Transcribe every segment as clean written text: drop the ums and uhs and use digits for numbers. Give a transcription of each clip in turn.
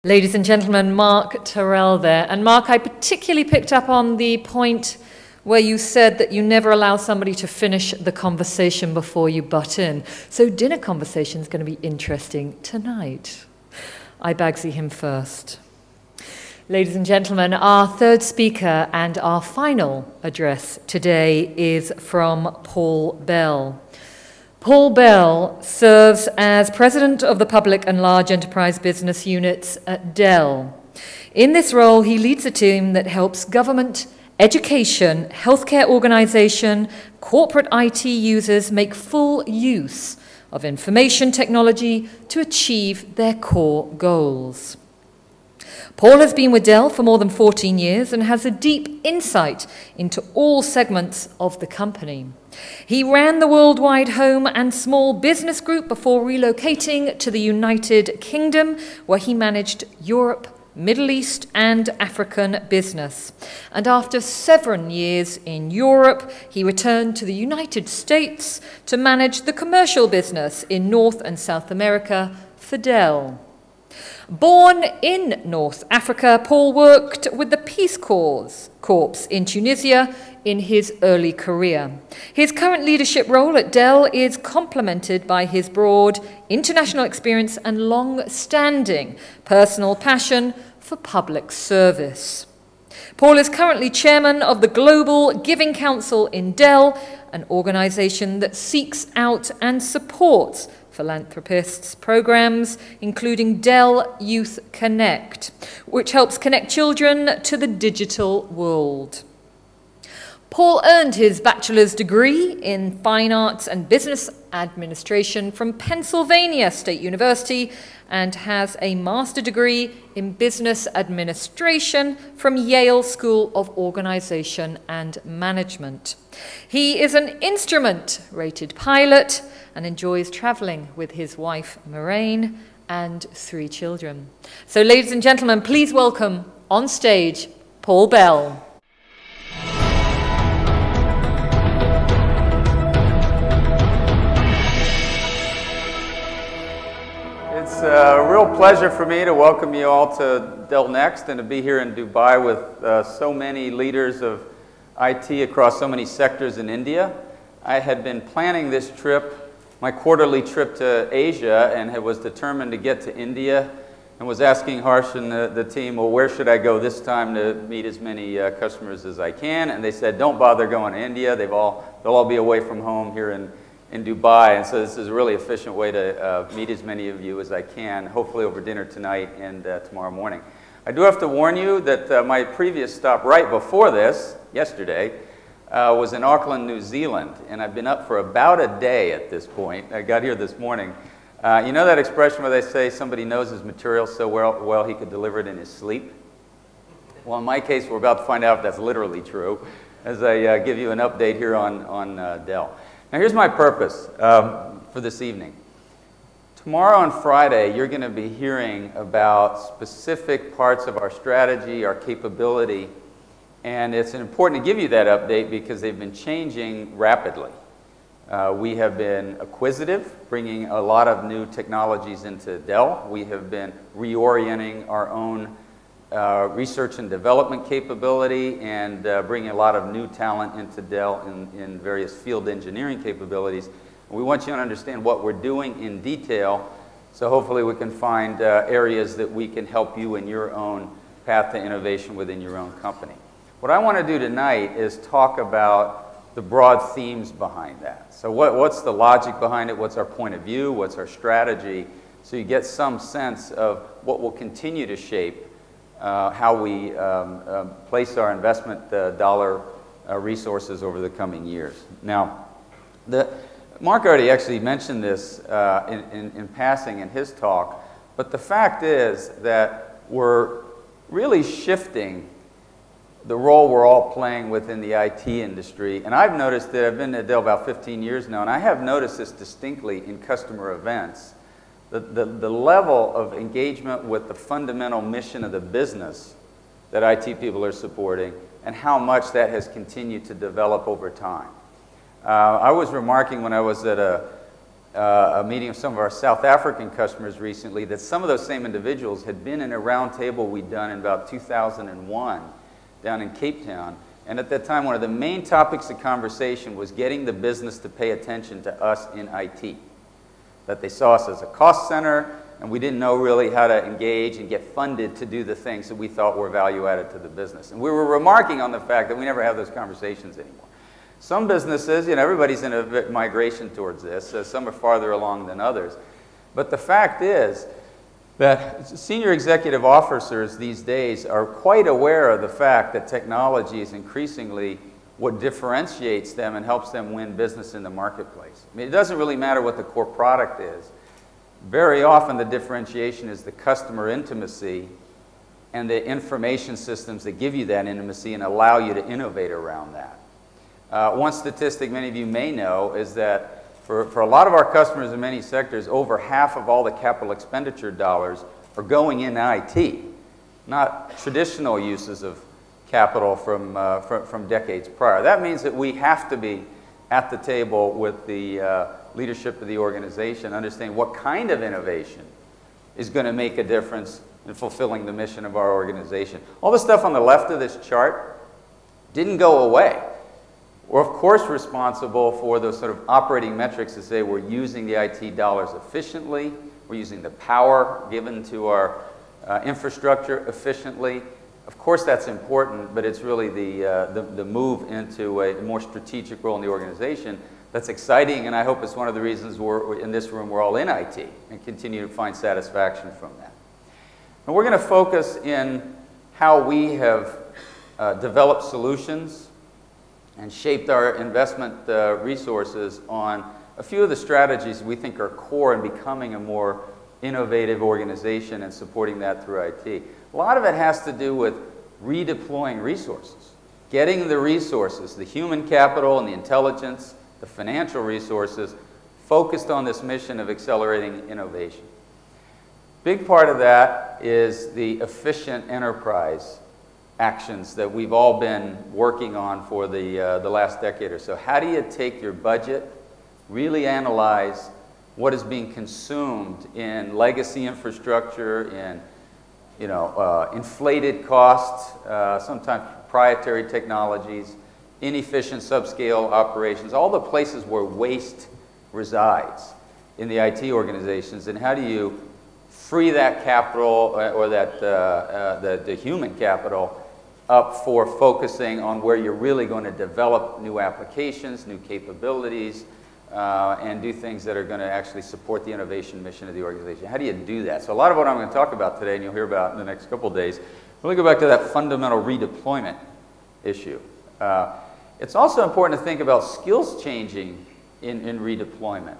Ladies and gentlemen, Mark Terrell there. And Mark, I particularly picked up on the point where you said that you never allow somebody to finish the conversation before you butt in. So dinner conversation is going to be interesting tonight. I bagsy him first. Ladies and gentlemen, our third speaker and our final address today is from Paul Bell. Paul Bell serves as president of the Public and Large Enterprise Business Units at Dell. In this role, he leads a team that helps government, education, healthcare organization, corporate IT users make full use of information technology to achieve their core goals. Paul has been with Dell for more than 14 years and has a deep insight into all segments of the company. He ran the worldwide home and small business group before relocating to the United Kingdom, where he managed Europe, Middle East, and African business. And after 7 years in Europe, he returned to the United States to manage the commercial business in North and South America for Dell. Born in North Africa, Paul worked with the Peace Corps in Tunisia in his early career. His current leadership role at Dell is complemented by his broad international experience and long-standing personal passion for public service. Paul is currently chairman of the Global Giving Council in Dell, an organization that seeks out and supports philanthropists' programs, including Dell Youth Connect, which helps connect children to the digital world. Paul earned his bachelor's degree in Fine Arts and Business Administration from Pennsylvania State University and has a master's degree in Business Administration from Yale School of Organization and Management. He is an instrument-rated pilot and enjoys traveling with his wife, Moraine, and 3 children. So, ladies and gentlemen, please welcome on stage, Paul Bell. It's a real pleasure for me to welcome you all to Dell Next and to be here in Dubai with so many leaders of IT across so many sectors in India. I had been planning this trip, my quarterly trip to Asia, and was determined to get to India and was asking Harsh and the team, well, where should I go this time to meet as many customers as I can? And they said, don't bother going to India. They'll all be away from home here in Dubai. And so this is a really efficient way to meet as many of you as I can, hopefully over dinner tonight and tomorrow morning. I do have to warn you that my previous stop right before this, yesterday, was in Auckland, New Zealand, and I've been up for about a day at this point. I got here this morning. You know that expression where they say somebody knows his material so well he could deliver it in his sleep? Well, in my case, we're about to find out if that's literally true as I give you an update here on Dell. Now, here's my purpose for this evening. Tomorrow on Friday, you're going to be hearing about specific parts of our strategy, our capability, and it's important to give you that update because they've been changing rapidly. We have been acquisitive, bringing a lot of new technologies into Dell. We have been reorienting our own research and development capability and bringing a lot of new talent into Dell in various field engineering capabilities. We want you to understand what we're doing in detail, so hopefully we can find areas that we can help you in your own path to innovation within your own company. What I want to do tonight is talk about the broad themes behind that. So what's the logic behind it? What's our point of view? What's our strategy? So you get some sense of what will continue to shape how we place our investment dollar resources over the coming years. Now, Mark already actually mentioned this in passing in his talk, but the fact is that we're really shifting the role we're all playing within the IT industry. And I've noticed that I've been at Dell about 15 years now, and I have noticed this distinctly in customer events. The level of engagement with the fundamental mission of the business that IT people are supporting and how much that has continued to develop over time. I was remarking when I was at a meeting of some of our South African customers recently that some of those same individuals had been in a round table we'd done in about 2001 down in Cape Town. And at that time, one of the main topics of conversation was getting the business to pay attention to us in IT. That they saw us as a cost center, and we didn't know really how to engage and get funded to do the things that we thought were value added to the business. And we were remarking on the fact that we never have those conversations anymore. Some businesses, everybody's in a migration towards this. Some are farther along than others. But the fact is that senior executive officers these days are quite aware of the fact that technology is increasingly what differentiates them and helps them win business in the marketplace. I mean, it doesn't really matter what the core product is. Very often the differentiation is the customer intimacy and the information systems that give you that intimacy and allow you to innovate around that. One statistic many of you may know is that for a lot of our customers in many sectors, over half of all the capital expenditure dollars are going in IT, not traditional uses of capital from decades prior. That means that we have to be at the table with the leadership of the organization, understanding what kind of innovation is going to make a difference in fulfilling the mission of our organization. All the stuff on the left of this chart didn't go away. We're, of course, responsible for those sort of operating metrics to say we're using the IT dollars efficiently, we're using the power given to our infrastructure efficiently. Of course, that's important, but it's really the move into a more strategic role in the organization that's exciting, and I hope it's one of the reasons we're in this room, we're all in IT and continue to find satisfaction from that. And we're going to focus in how we have developed solutions and shaped our investment resources on a few of the strategies we think are core in becoming a more innovative organization and supporting that through IT. A lot of it has to do with redeploying resources, getting the resources, the human capital and the intelligence, the financial resources, focused on this mission of accelerating innovation. Big part of that is the efficient enterprise actions that we've all been working on for the last decade or so. How do you take your budget, really analyze what is being consumed in legacy infrastructure, in inflated costs, sometimes proprietary technologies, inefficient subscale operations, all the places where waste resides in the IT organizations, and how do you free that capital or that the human capital up for focusing on where you're really going to develop new applications, new capabilities, and do things that are going to actually support the innovation mission of the organization. How do you do that? So a lot of what I'm going to talk about today, and you'll hear about in the next couple of days, really go back to that fundamental redeployment issue. It's also important to think about skills changing in redeployment.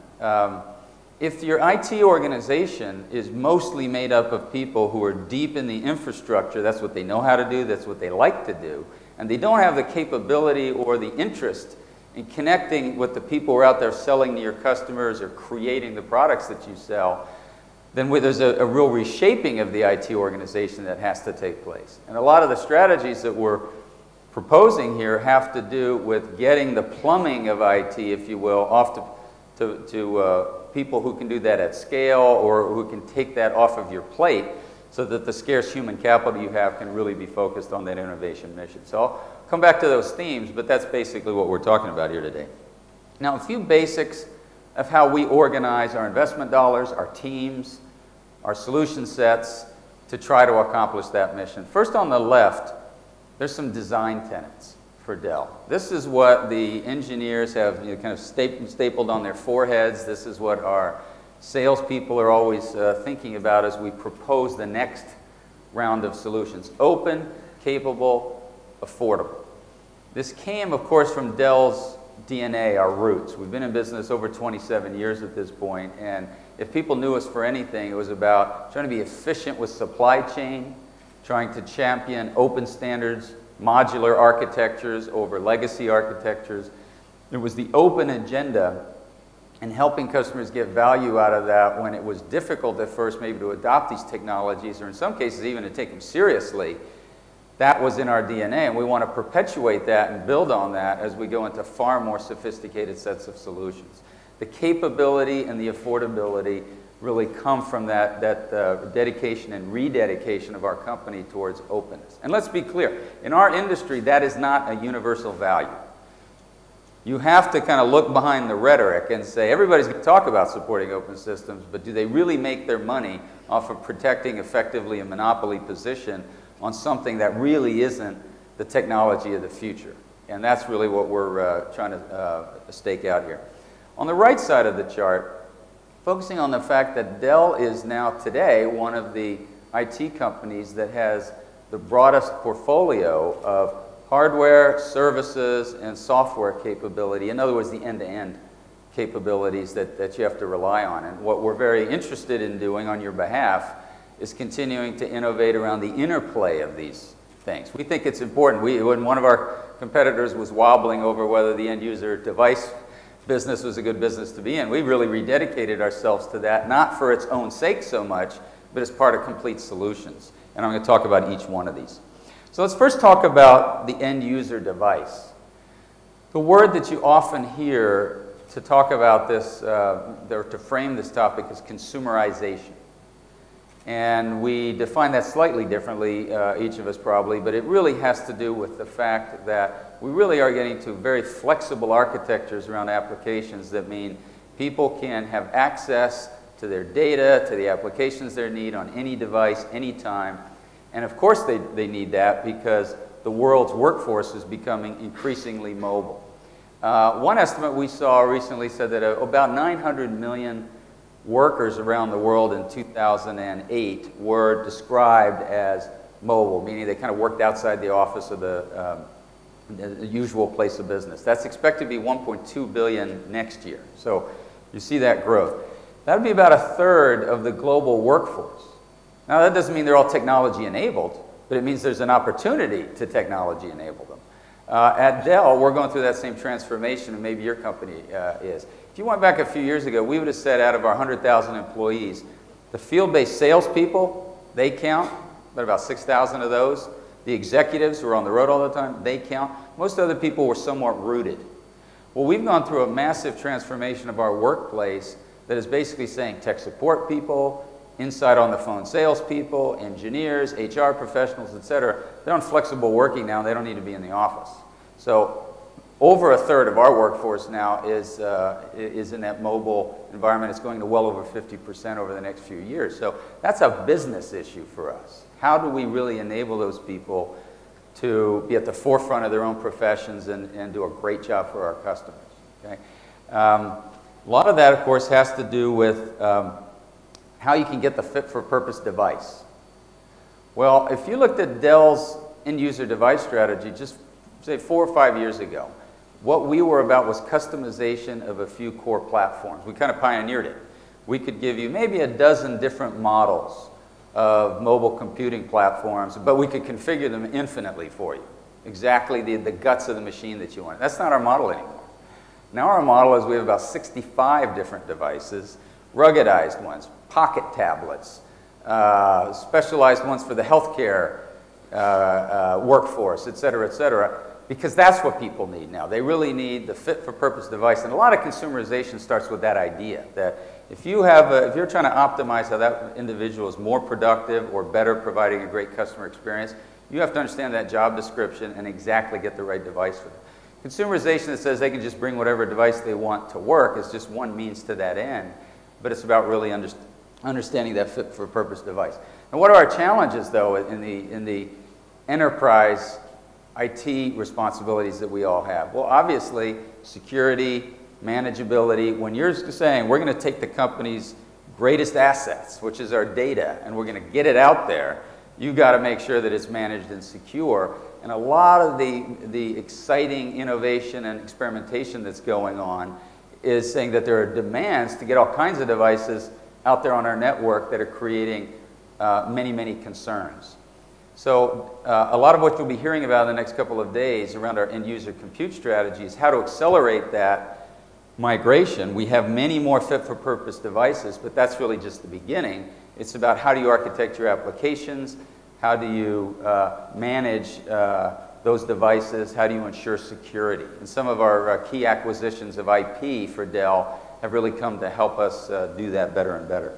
If your IT organization is mostly made up of people who are deep in the infrastructure, that's what they know how to do, that's what they like to do, and they don't have the capability or the interest in connecting with the people who are out there selling to your customers or creating the products that you sell, then there's a real reshaping of the IT organization that has to take place. And a lot of the strategies that we're proposing here have to do with getting the plumbing of IT, if you will, off to people who can do that at scale or who can take that off of your plate so that the scarce human capital you have can really be focused on that innovation mission. So I'll come back to those themes, but that's basically what we're talking about here today. Now, a few basics of how we organize our investment dollars, our teams, our solution sets to try to accomplish that mission. First, on the left, there's some design tenets for Dell. This is what the engineers have kind of stapled on their foreheads. This is what our salespeople are always thinking about as we propose the next round of solutions. Open, capable, affordable. This came, of course, from Dell's DNA, our roots. We've been in business over 27 years at this point, and if people knew us for anything, it was about trying to be efficient with supply chain, trying to champion open standards, modular architectures over legacy architectures. It was the open agenda and helping customers get value out of that when it was difficult at first maybe to adopt these technologies, or in some cases even to take them seriously. That was in our DNA, and we want to perpetuate that and build on that as we go into far more sophisticated sets of solutions. The capability and the affordability really come from that dedication and rededication of our company towards openness. And let's be clear, in our industry, that is not a universal value. You have to kind of look behind the rhetoric and say, everybody's going to talk about supporting open systems, but do they really make their money off of protecting effectively a monopoly position on something that really isn't the technology of the future? And that's really what we're trying to stake out here. On the right side of the chart, focusing on the fact that Dell is now today one of the IT companies that has the broadest portfolio of hardware, services, and software capability. In other words, the end-to-end capabilities that you have to rely on. And what we're very interested in doing on your behalf is continuing to innovate around the interplay of these things. We think it's important. When one of our competitors was wobbling over whether the end-user device business was a good business to be in, we really rededicated ourselves to that, not for its own sake so much, but as part of complete solutions. And I'm going to talk about each one of these. So let's first talk about the end-user device. The word that you often hear to talk about this, or to frame this topic, is consumerization. And we define that slightly differently, each of us probably, but it really has to do with the fact that we really are getting to very flexible architectures around applications that mean people can have access to their data, to the applications they need on any device, anytime. And of course they need that because the world's workforce is becoming increasingly mobile. One estimate we saw recently said that about 900 million workers around the world in 2008 were described as mobile, meaning they kind of worked outside the office of the usual place of business. That's expected to be 1.2 billion next year. So you see that growth. That would be about a third of the global workforce. Now, that doesn't mean they're all technology enabled, but it means there's an opportunity to technology enable them. At Dell, we're going through that same transformation, and maybe your company is. If you went back a few years ago, we would have said out of our 100,000 employees, the field-based salespeople, they count, but about 6,000 of those. The executives who are on the road all the time, they count. Most other people were somewhat rooted. Well, we've gone through a massive transformation of our workplace that is basically saying tech support people, inside on the phone salespeople, engineers, HR professionals, etc. They're on flexible working now, and they don't need to be in the office. So over a third of our workforce now is in that mobile environment. It's going to well over 50% over the next few years. So that's a business issue for us. How do we really enable those people to be at the forefront of their own professions and do a great job for our customers? Okay? A lot of that, of course, has to do with how you can get the fit-for-purpose device. Well, if you looked at Dell's end-user device strategy just, say, 4 or 5 years ago, what we were about was customization of a few core platforms. We kind of pioneered it. We could give you maybe a dozen different models of mobile computing platforms, but we could configure them infinitely for you. Exactly the guts of the machine that you want. That's not our model anymore. Now our model is we have about 65 different devices, ruggedized ones, pocket tablets, specialized ones for the healthcare workforce, et cetera, because that's what people need now. They really need the fit-for-purpose device. And a lot of consumerization starts with that idea that if you're trying to optimize how that individual is more productive or better providing a great customer experience, you have to understand that job description and exactly get the right device for them. Consumerization that says they can just bring whatever device they want to work is just one means to that end, but it's about really understanding that fit-for-purpose device. And what are our challenges, though, in the enterprise IT responsibilities that we all have? Well, obviously, security, manageability. When you're saying we're going to take the company's greatest assets, which is our data, and we're going to get it out there, you've got to make sure that it's managed and secure. And a lot of the exciting innovation and experimentation that's going on is saying that there are demands to get all kinds of devices out there on our network that are creating many, many concerns. So a lot of what you'll be hearing about in the next couple of days around our end-user compute strategy is how to accelerate that migration. We have many more fit-for-purpose devices, but that's really just the beginning. It's about how do you architect your applications, how do you manage those devices, how do you ensure security. And some of our key acquisitions of IP for Dell have really come to help us do that better and better.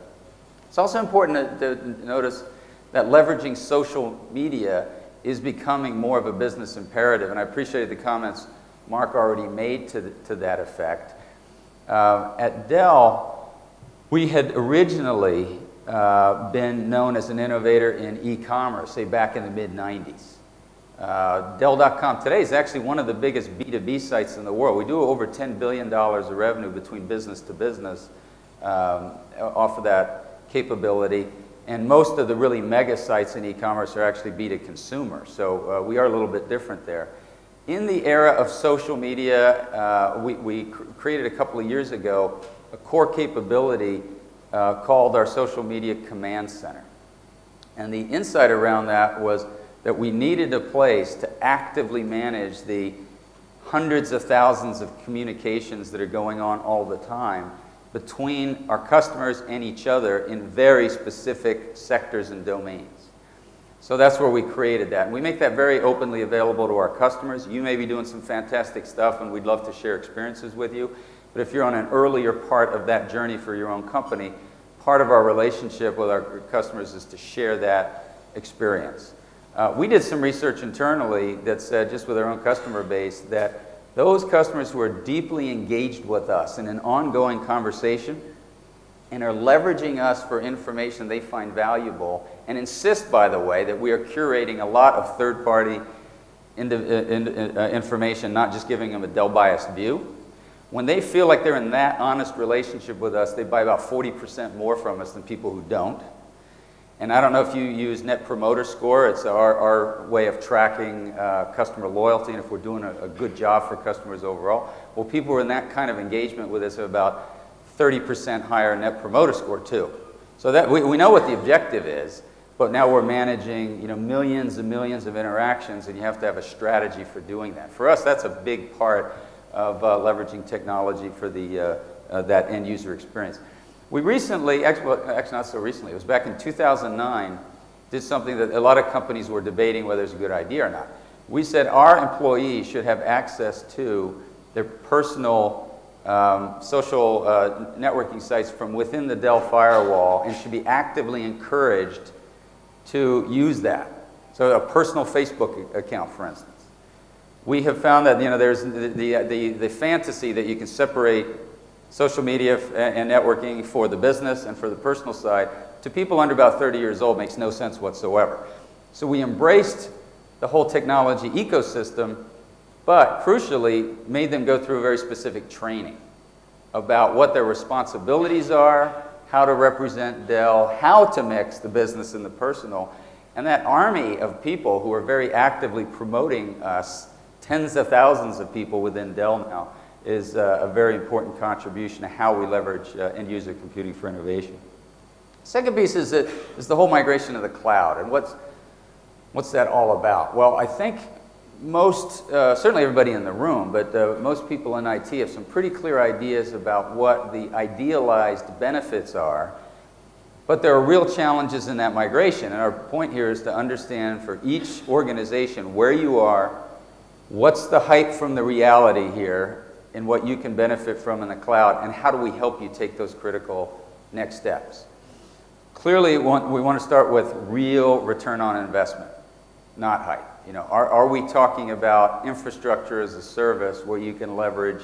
It's also important to notice that leveraging social media is becoming more of a business imperative, and I appreciated the comments Mark already made to that effect. At Dell, we had originally been known as an innovator in e-commerce, say back in the mid-90s. Dell.com today is actually one of the biggest B2B sites in the world. We do over $10 billion of revenue between business to business off of that capability. And most of the really mega sites in e-commerce are actually B2 consumer. So we are a little bit different there. In the era of social media, we created a couple of years ago a core capability called our Social Media Command Center. And the insight around that was that we needed a place to actively manage the hundreds of thousands of communications that are going on all the time between our customers and each other in very specific sectors and domains. So that's where we created that. And we make that very openly available to our customers. You may be doing some fantastic stuff and we'd love to share experiences with you. But if you're on an earlier part of that journey for your own company, part of our relationship with our customers is to share that experience. We did some research internally that said, just with our own customer base, that those customers who are deeply engaged with us in an ongoing conversation and are leveraging us for information they find valuable and insist, by the way, that we are curating a lot of third-party information, not just giving them a Dell-biased view. When they feel like they're in that honest relationship with us, they buy about 40% more from us than people who don't. And I don't know if you use Net Promoter Score. It's our way of tracking customer loyalty and if we're doing a good job for customers overall. Well, people who are in that kind of engagement with us have about 30% higher Net Promoter Score too. So that we know what the objective is, but now we're managing millions and millions of interactions, and you have to have a strategy for doing that. For us, that's a big part of leveraging technology for that end user experience. We recently, actually not so recently, it was back in 2009, did something that a lot of companies were debating whether it's a good idea or not. We said our employees should have access to their personal social networking sites from within the Dell firewall and should be actively encouraged to use that. So a personal Facebook account, for instance. We have found that there's the fantasy that you can separate social media and networking for the business and for the personal side to people under about 30 years old makes no sense whatsoever. So we embraced the whole technology ecosystem, but crucially made them go through a very specific training about what their responsibilities are, how to represent Dell, how to mix the business and the personal. And that army of people who are very actively promoting us, tens of thousands of people within Dell now, is a very important contribution to how we leverage end-user computing for innovation. Second piece is the whole migration to the cloud. And what's that all about? Well, I think most, certainly everybody in the room, but most people in IT have some pretty clear ideas about what the idealized benefits are. But there are real challenges in that migration. And our point here is to understand for each organization where you are, what's the height from the reality here, and what you can benefit from in the cloud, and how do we help you take those critical next steps. Clearly, we want to start with real return on investment, not height. Are we talking about infrastructure as a service where you can leverage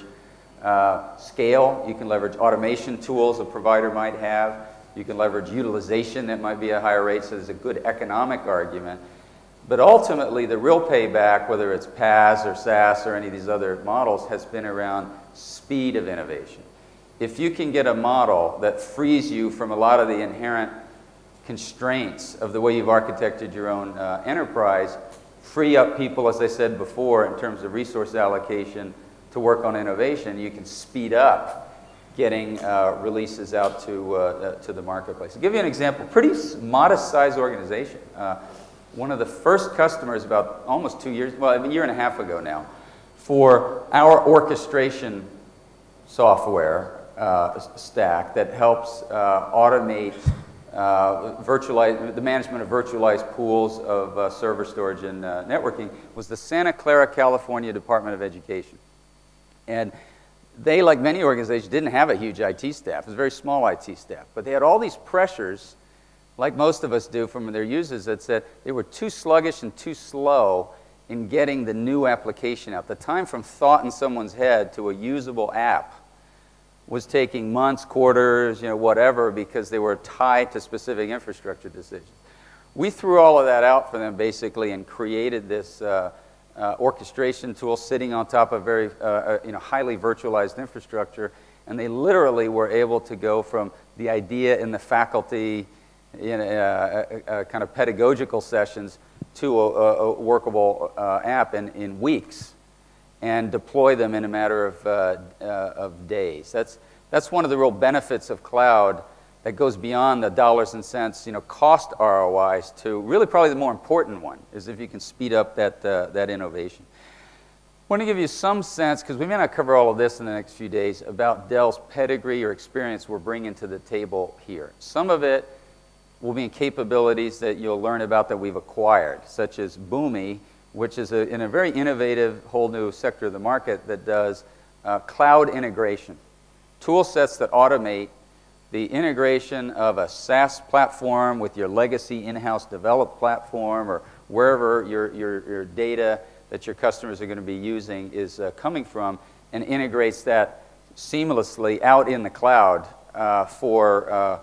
scale, you can leverage automation tools a provider might have, you can leverage utilization that might be a higher rate, so there's a good economic argument. But ultimately, the real payback, whether it's PaaS or SaaS or any of these other models, has been around speed of innovation. If you can get a model that frees you from a lot of the inherent constraints of the way you've architected your own enterprise, free up people, as I said before, in terms of resource allocation to work on innovation, you can speed up getting releases out to the marketplace. To give you an example, pretty modest size organization. One of the first customers about almost 2 years, well, a year and a half ago now, for our orchestration software stack that helps automate the management of virtualized pools of server storage and networking, was the Santa Clara, California Department of Education. And they, like many organizations, didn't have a huge IT staff. It was a very small IT staff. But they had all these pressures, like most of us do, from their users that said they were too sluggish and too slow in getting the new application out. The time from thought in someone's head to a usable app was taking months, quarters, whatever, because they were tied to specific infrastructure decisions. We threw all of that out for them, basically, and created this orchestration tool sitting on top of very highly virtualized infrastructure, and they literally were able to go from the idea in the faculty kind of pedagogical sessions to a workable app in weeks, and deploy them in a matter of days. That's one of the real benefits of cloud that goes beyond the dollars and cents, cost ROIs, to really probably the more important one is if you can speed up that innovation. I want to give you some sense, because we may not cover all of this in the next few days, about Dell's pedigree or experience we're bringing to the table here. Some of it will be in capabilities that you'll learn about that we've acquired, such as Boomi, which is in a very innovative whole new sector of the market that does cloud integration, tool sets that automate the integration of a SaaS platform with your legacy in-house developed platform, or wherever your data that your customers are going to be using is coming from, and integrates that seamlessly out in the cloud for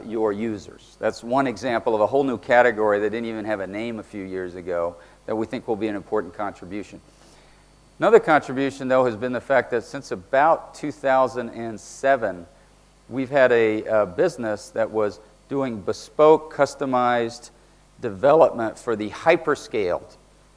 your users. That's one example of a whole new category that didn't even have a name a few years ago that we think will be an important contribution. Another contribution, though, has been the fact that since about 2007, we've had a business that was doing bespoke, customized development for the hyperscaled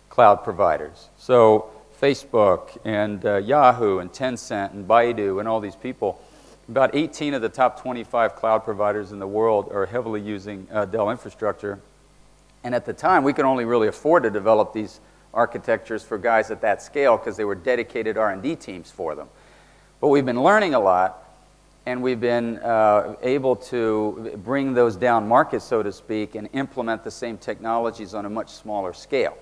cloud providers. So Facebook and Yahoo and Tencent and Baidu and all these people, about 18 of the top 25 cloud providers in the world are heavily using Dell infrastructure. And at the time, we could only really afford to develop these architectures for guys at that scale because they were dedicated R&D teams for them. But we've been learning a lot, and we've been able to bring those down market, so to speak, and implement the same technologies on a much smaller scale.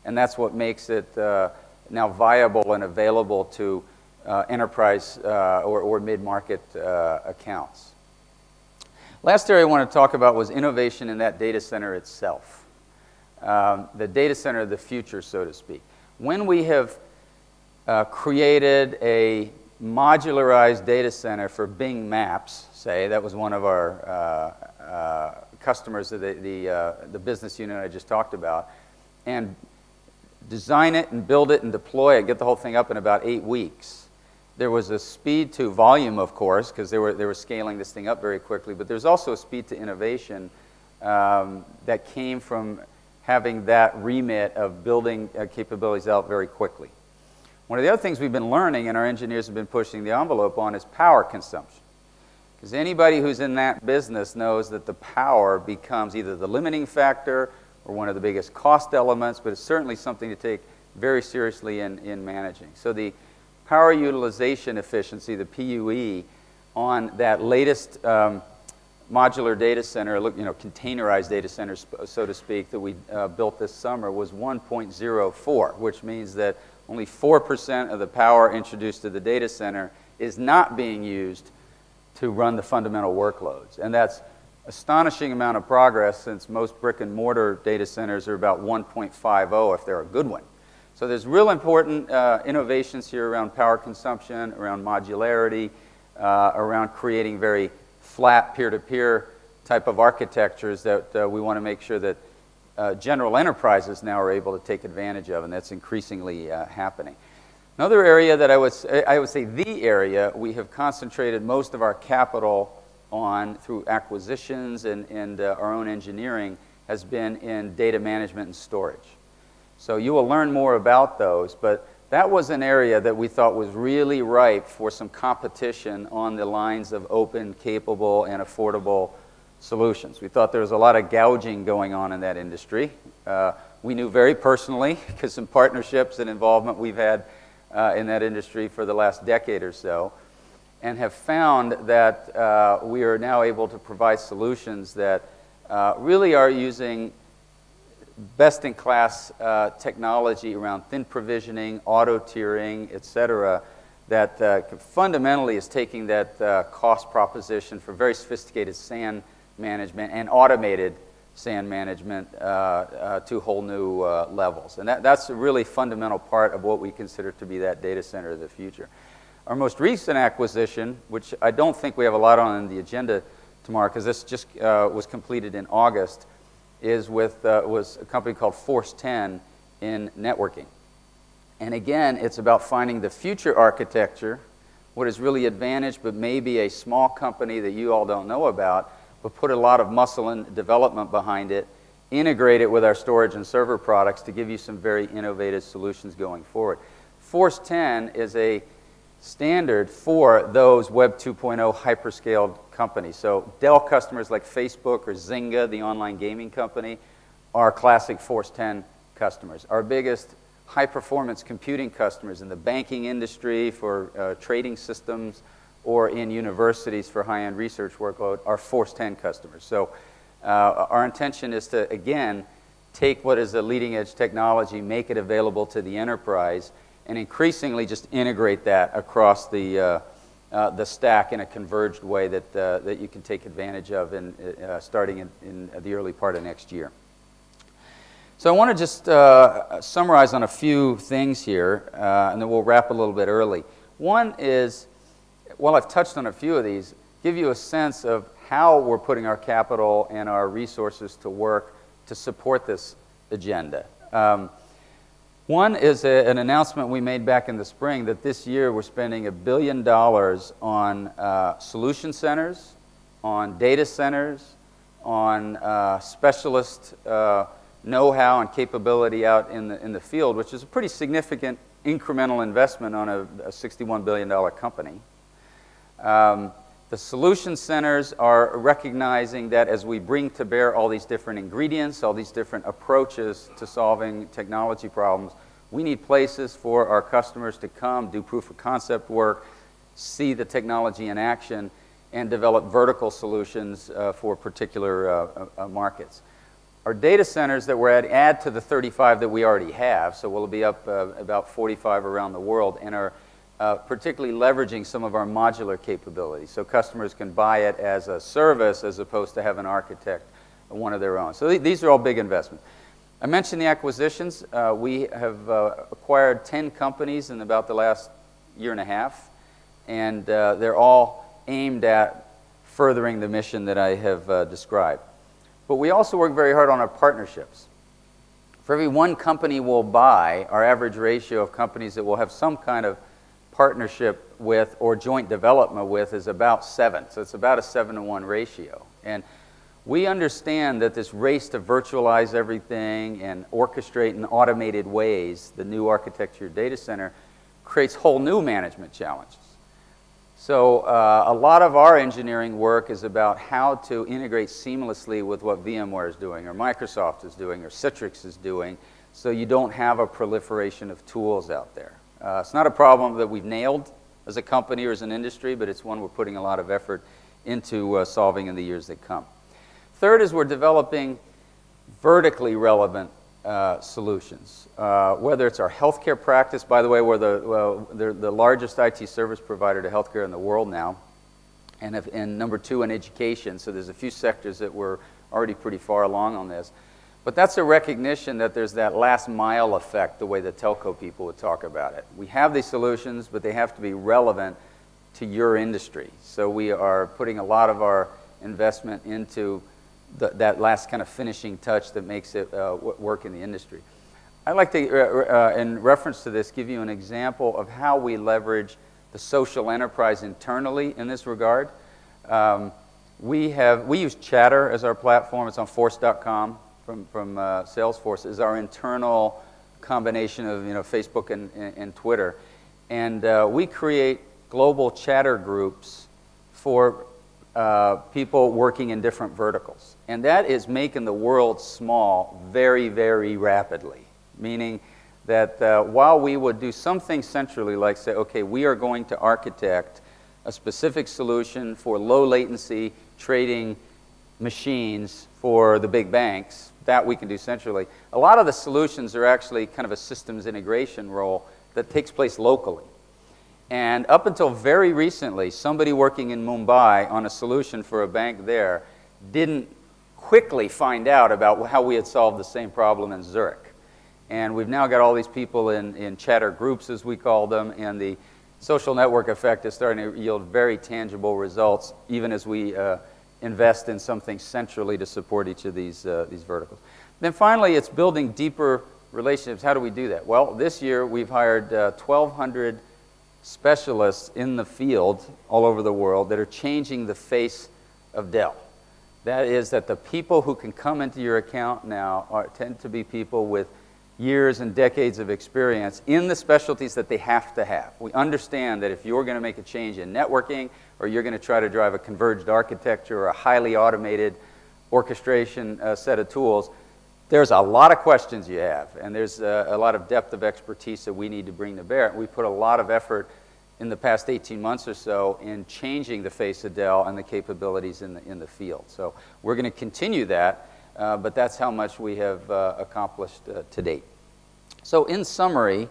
And that's what makes it now viable and available to enterprise or mid-market accounts. Last area I want to talk about was innovation in that data center itself. The data center of the future, so to speak. When we have created a modularized data center for Bing Maps, say, that was one of our customers of the business unit I just talked about, and design it and build it and deploy it, get the whole thing up in about 8 weeks. There was a speed to volume, of course, because they were scaling this thing up very quickly, but there's also a speed to innovation that came from having that remit of building capabilities out very quickly. One of the other things we've been learning, and our engineers have been pushing the envelope on, is power consumption. Because anybody who's in that business knows that the power becomes either the limiting factor or one of the biggest cost elements, but it's certainly something to take very seriously in managing. So the power utilization efficiency, the PUE, on that latest modular data center, containerized data center, so to speak, that we built this summer was 1.04, which means that only 4% of the power introduced to the data center is not being used to run the fundamental workloads. And that's astonishing amount of progress, since most brick and mortar data centers are about 1.50 if they're a good one. So there's real important innovations here around power consumption, around modularity, around creating very flat peer-to-peer type of architectures that we want to make sure that general enterprises now are able to take advantage of, and that's increasingly happening. Another area that I would say the area we have concentrated most of our capital on through acquisitions and our own engineering has been in data management and storage. So you will learn more about those, but that was an area that we thought was really ripe for some competition on the lines of open, capable, and affordable solutions. We thought there was a lot of gouging going on in that industry. We knew very personally, because some partnerships and involvement we've had in that industry for the last decade or so, and have found that we are now able to provide solutions that really are using best-in-class technology around thin provisioning, auto-tiering, etc., that fundamentally is taking that cost proposition for very sophisticated SAN management and automated SAN management to whole new levels. And that's a really fundamental part of what we consider to be that data center of the future. Our most recent acquisition, which I don't think we have a lot on the agenda tomorrow because this just was completed in August, was a company called Force 10 in networking. And again, it's about finding the future architecture, what is really advantaged, but maybe a small company that you all don't know about, but put a lot of muscle and development behind it, integrate it with our storage and server products to give you some very innovative solutions going forward. Force 10 is a standard for those Web 2.0 hyperscaled companies. So Dell customers like Facebook or Zynga, the online gaming company, are classic Force 10 customers. Our biggest high-performance computing customers in the banking industry for trading systems or in universities for high-end research workload are Force 10 customers. So our intention is to, again, take what is a leading-edge technology, make it available to the enterprise, and increasingly just integrate that across the stack in a converged way that you can take advantage of starting in the early part of next year. So I want to just summarize on a few things here, and then we'll wrap a little bit early. One is, well, I've touched on a few of these, give you a sense of how we're putting our capital and our resources to work to support this agenda. One is an announcement we made back in the spring that this year we're spending $1 billion on solution centers, on data centers, on specialist know-how and capability out in the field, which is a pretty significant incremental investment on a $61 billion company. The solution centers are recognizing that as we bring to bear all these different ingredients, all these different approaches to solving technology problems, we need places for our customers to come, do proof of concept work, see the technology in action, and develop vertical solutions for particular markets. Our data centers that we're add to the 35 that we already have, so we'll be up about 45 around the world, and are particularly leveraging some of our modular capabilities. So customers can buy it as a service as opposed to have an architect, one of their own. So these are all big investments. I mentioned the acquisitions. We have acquired 10 companies in about the last year and a half, and they're all aimed at furthering the mission that I have described. But we also work very hard on our partnerships. For every one company we'll buy, our average ratio of companies that we'll have some kind of partnership with or joint development with is about 7. So it's about a 7-to-1 ratio. And we understand that this race to virtualize everything and orchestrate in automated ways the new architecture data center creates whole new management challenges. So a lot of our engineering work is about how to integrate seamlessly with what VMware is doing, or Microsoft is doing, or Citrix is doing, so you don't have a proliferation of tools out there. It's not a problem that we've nailed as a company or as an industry, but it's one we're putting a lot of effort into solving in the years that come. Third is we're developing vertically relevant solutions. Whether it's our healthcare practice, by the way, we're the largest IT service provider to healthcare in the world now, and number 2 in education, so there's a few sectors that we're already pretty far along on this. But that's a recognition that there's that last mile effect, the way the telco people would talk about it. We have these solutions, but they have to be relevant to your industry. So we are putting a lot of our investment into that last kind of finishing touch that makes it work in the industry. I'd like to, in reference to this, give you an example of how we leverage the social enterprise internally in this regard. We use Chatter as our platform. It's on force.com from Salesforce. It's our internal combination of Facebook and Twitter. And we create global Chatter groups for people working in different verticals. And that is making the world small very, very rapidly. Meaning that while we would do something centrally, like say, okay, we are going to architect a specific solution for low latency trading machines for the big banks, that we can do centrally. A lot of the solutions are actually kind of a systems integration role that takes place locally. And up until very recently, somebody working in Mumbai on a solution for a bank there didn't quickly find out about how we had solved the same problem in Zurich. And we've now got all these people in chatter groups, as we call them, and the social network effect is starting to yield very tangible results, even as we invest in something centrally to support each of these verticals. Then finally, it's building deeper relationships. How do we do that? Well, this year we've hired 1,200 specialists in the field all over the world that are changing the face of Dell. That is that the people who can come into your account now tend to be people with years and decades of experience in the specialties that they have to have. We understand that if you're going to make a change in networking, or you're going to try to drive a converged architecture or a highly automated orchestration set of tools, there's a lot of questions you have, and there's a lot of depth of expertise that we need to bring to bear. We put a lot of effort in the past 18 months or so in changing the face of Dell and the capabilities in the field. So we're going to continue that, but that's how much we have accomplished to date. So in summary,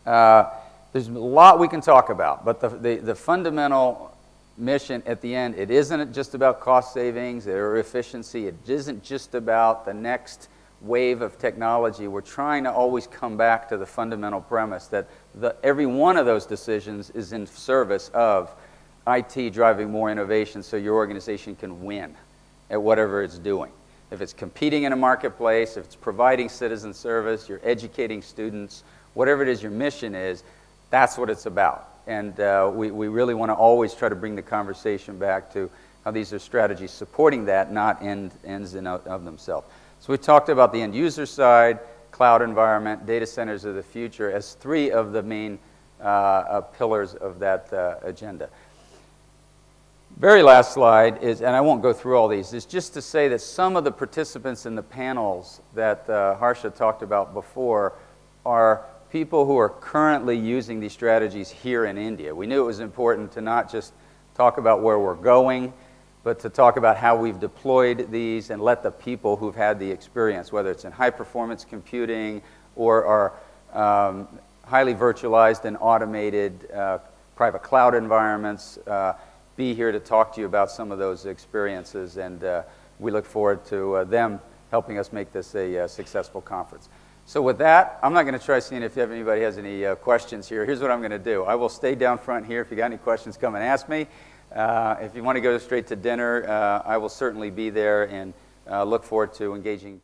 there's a lot we can talk about, but the fundamental mission at the end, it isn't just about cost savings or efficiency. It isn't just about the next wave of technology. We're trying to always come back to the fundamental premise that every one of those decisions is in service of IT driving more innovation so your organization can win at whatever it's doing. If it's competing in a marketplace, if it's providing citizen service, you're educating students, whatever it is your mission is, that's what it's about. And we really want to always try to bring the conversation back to how these are strategies supporting that, not ends in of themselves. So we talked about the end user side, cloud environment, data centers of the future as three of the main pillars of that agenda. Very last slide is, and I won't go through all these, is just to say that some of the participants in the panels that Harsha talked about before are people who are currently using these strategies here in India. We knew it was important to not just talk about where we're going, but to talk about how we've deployed these and let the people who've had the experience, whether it's in high-performance computing or our highly virtualized and automated private cloud environments, be here to talk to you about some of those experiences, and we look forward to them helping us make this a successful conference. So with that, I'm not going to try seeing if anybody has any questions here. Here's what I'm going to do. I will stay down front here. If you got any questions, come and ask me. If you want to go straight to dinner, I will certainly be there, and look forward to engaging.